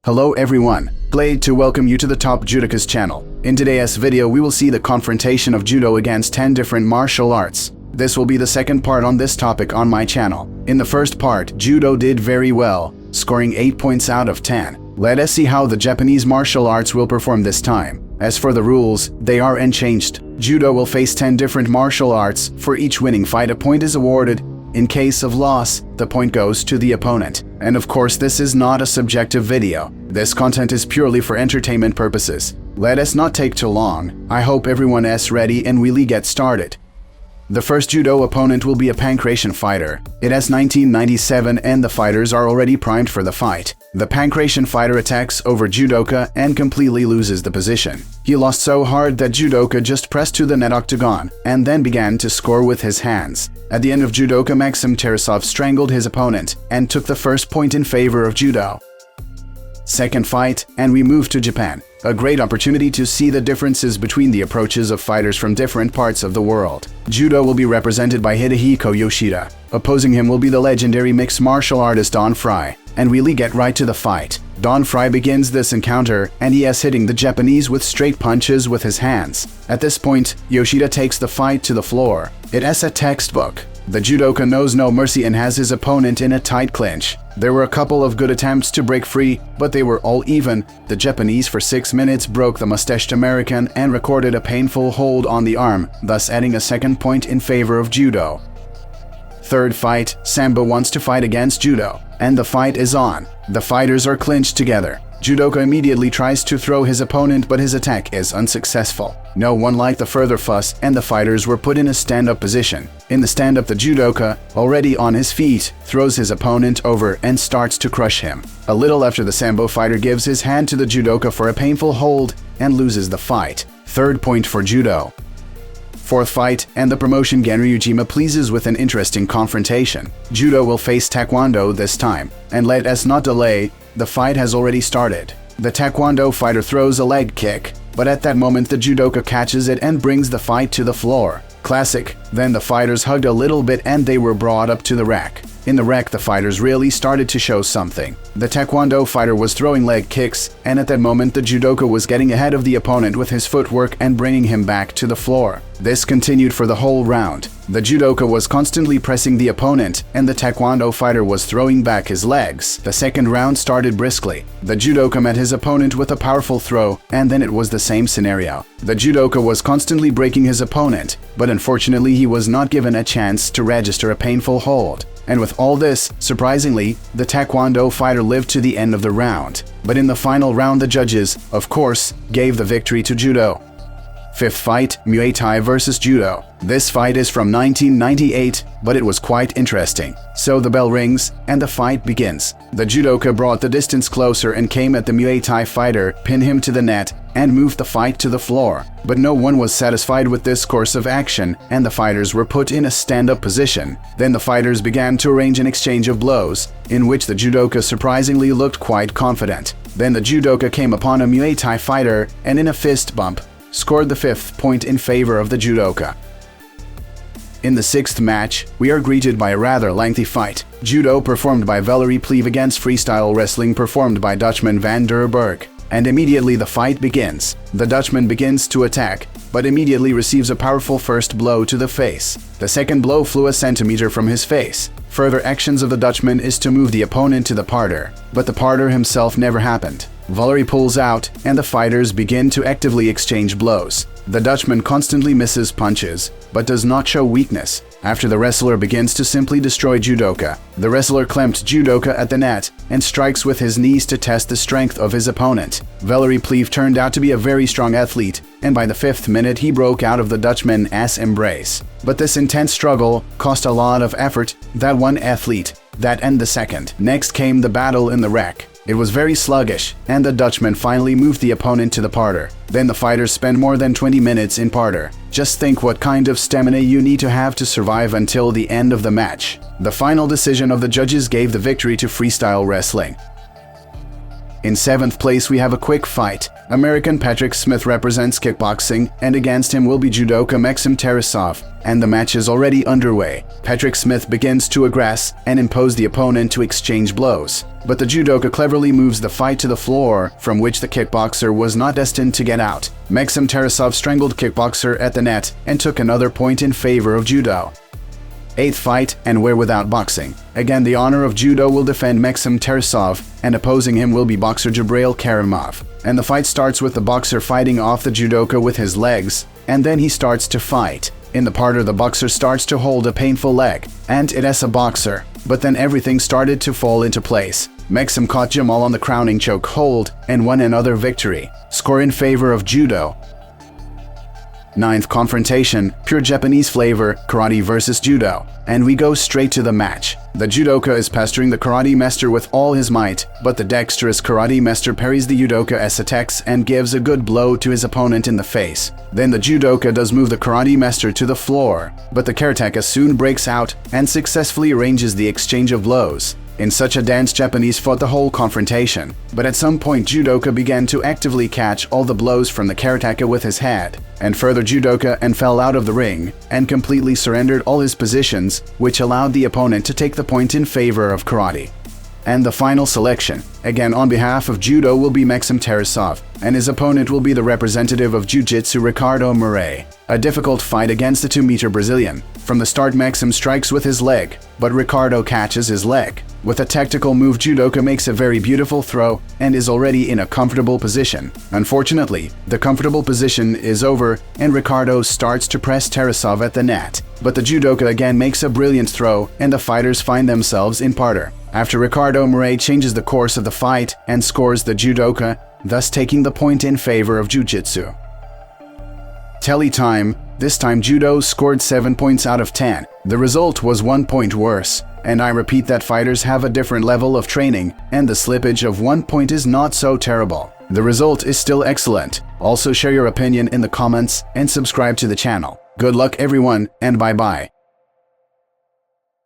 Hello everyone, glad to welcome you to the Top Judokas channel. In today's video we will see the confrontation of Judo against 10 different martial arts. This will be the second part on this topic on my channel. In the first part, Judo did very well, scoring 8 points out of 10. Let us see how the Japanese martial arts will perform this time. As for the rules, they are unchanged. Judo will face 10 different martial arts. For each winning fight, a point is awarded. In case of loss, the point goes to the opponent. And of course, this is not a subjective video. This content is purely for entertainment purposes. Let us not take too long. I hope everyone is ready and really get started. The first Judo opponent will be a Pankration fighter. It has 1997 and the fighters are already primed for the fight. The Pankration fighter attacks over Judoka and completely loses the position. He lost so hard that Judoka just pressed to the net octagon and then began to score with his hands. At the end of Judoka, Maxim Tarasov strangled his opponent and took the first point in favor of Judo. Second fight, and we move to Japan. A great opportunity to see the differences between the approaches of fighters from different parts of the world. Judo will be represented by Hidehiko Yoshida. Opposing him will be the legendary mixed martial artist Don Frye. And we get right to the fight. Don Frye begins this encounter and he is hitting the Japanese with straight punches with his hands. At this point, Yoshida takes the fight to the floor. It is a textbook. The Judoka knows no mercy and has his opponent in a tight clinch. There were a couple of good attempts to break free, but they were all even. The Japanese for 6 minutes broke the mustached American and recorded a painful hold on the arm, thus adding a second point in favor of Judo. Third fight, Sambo wants to fight against Judo, and the fight is on. The fighters are clinched together. Judoka immediately tries to throw his opponent, but his attack is unsuccessful. No one liked the further fuss, and the fighters were put in a stand-up position. In the stand-up, the Judoka, already on his feet, throws his opponent over and starts to crush him. A little after, the Sambo fighter gives his hand to the Judoka for a painful hold and loses the fight. Third point for Judo. Fourth fight, and the promotion Genryujima pleases with an interesting confrontation. Judo will face Taekwondo this time, and let us not delay, the fight has already started. The Taekwondo fighter throws a leg kick, but at that moment the Judoka catches it and brings the fight to the floor. Classic. Then the fighters hugged a little bit and they were brought up to the rack. In the rack, the fighters really started to show something. The Taekwondo fighter was throwing leg kicks, and at that moment the Judoka was getting ahead of the opponent with his footwork and bringing him back to the floor. This continued for the whole round. The Judoka was constantly pressing the opponent, and the Taekwondo fighter was throwing back his legs. The second round started briskly. The Judoka met his opponent with a powerful throw, and then it was the same scenario. The Judoka was constantly breaking his opponent, but unfortunately he was not given a chance to register a painful hold. And with all this, surprisingly, the Taekwondo fighter lived to the end of the round. But in the final round, the judges, of course, gave the victory to Judo. Fifth fight, Muay Thai versus Judo. This fight is from 1998, but it was quite interesting. So the bell rings and the fight begins. The Judoka brought the distance closer and came at the Muay Thai fighter, pinned him to the net, and moved the fight to the floor. But no one was satisfied with this course of action, and the fighters were put in a stand-up position. Then the fighters began to arrange an exchange of blows, in which the Judoka surprisingly looked quite confident. Then the Judoka came upon a Muay Thai fighter and in a fist bump, scored the fifth point in favor of the Judoka. In the sixth match, we are greeted by a rather lengthy fight. Judo performed by Valerie Pleve against freestyle wrestling performed by Dutchman Van der Berg. And immediately the fight begins. The Dutchman begins to attack, but immediately receives a powerful first blow to the face. The second blow flew a centimeter from his face. Further actions of the Dutchman is to move the opponent to the parter, but the parter himself never happened. Valerie pulls out, and the fighters begin to actively exchange blows. The Dutchman constantly misses punches, but does not show weakness. After, the wrestler begins to simply destroy Judoka. The wrestler clamped Judoka at the net and strikes with his knees to test the strength of his opponent. Valerie Pleve turned out to be a very strong athlete, and by the 5th minute he broke out of the Dutchman's embrace. But this intense struggle cost a lot of effort, that one athlete, that and the second. Next came the battle in the rack. It was very sluggish, and the Dutchman finally moved the opponent to the parter. Then the fighters spent more than 20 minutes in parter. Just think what kind of stamina you need to have to survive until the end of the match. The final decision of the judges gave the victory to freestyle wrestling. In 7th place, we have a quick fight. American Patrick Smith represents kickboxing, and against him will be judoka Maxim Tarasov, and the match is already underway. Patrick Smith begins to aggress and impose the opponent to exchange blows, but the judoka cleverly moves the fight to the floor, from which the kickboxer was not destined to get out. Maxim Tarasov strangled kickboxer at the net and took another point in favor of judo. 8th fight, and we're without boxing. Again, the honor of judo will defend Maxim Tarasov, and opposing him will be boxer Jabrail Karimov. And the fight starts with the boxer fighting off the judoka with his legs, and then he starts to fight. In the parter, the boxer starts to hold a painful leg, and it as a boxer, but then everything started to fall into place. Maxim caught Jamal on the crowning choke hold and won another victory. Score in favor of judo. 9th confrontation, pure Japanese flavor, karate versus judo. And we go straight to the match. The judoka is pestering the karate master with all his might, but the dexterous karate master parries the judoka's attacks and gives a good blow to his opponent in the face. Then the judoka does move the karate master to the floor, but the karateka soon breaks out and successfully arranges the exchange of blows. In such a dance, Japanese fought the whole confrontation, but at some point judoka began to actively catch all the blows from the karateka with his head, and further judoka and fell out of the ring and completely surrendered all his positions, which allowed the opponent to take the point in favor of karate. And the final selection, again on behalf of judo, will be Maxim Tarasov, and his opponent will be the representative of Jiu-Jitsu Ricardo Muay. A difficult fight against the 2-meter Brazilian. From the start, Maxim strikes with his leg, but Ricardo catches his leg. With a tactical move, judoka makes a very beautiful throw and is already in a comfortable position. Unfortunately, the comfortable position is over and Ricardo starts to press Tarasov at the net. But the judoka again makes a brilliant throw and the fighters find themselves in parter. After Ricardo Muay changes the course of the fight and scores the judoka, thus taking the point in favor of Jiu-Jitsu. Tally time. This time judo scored 7 points out of 10. The result was 1 point worse. And I repeat that fighters have a different level of training, and the slippage of 1 point is not so terrible. The result is still excellent. Also share your opinion in the comments and subscribe to the channel. Good luck everyone, and bye-bye.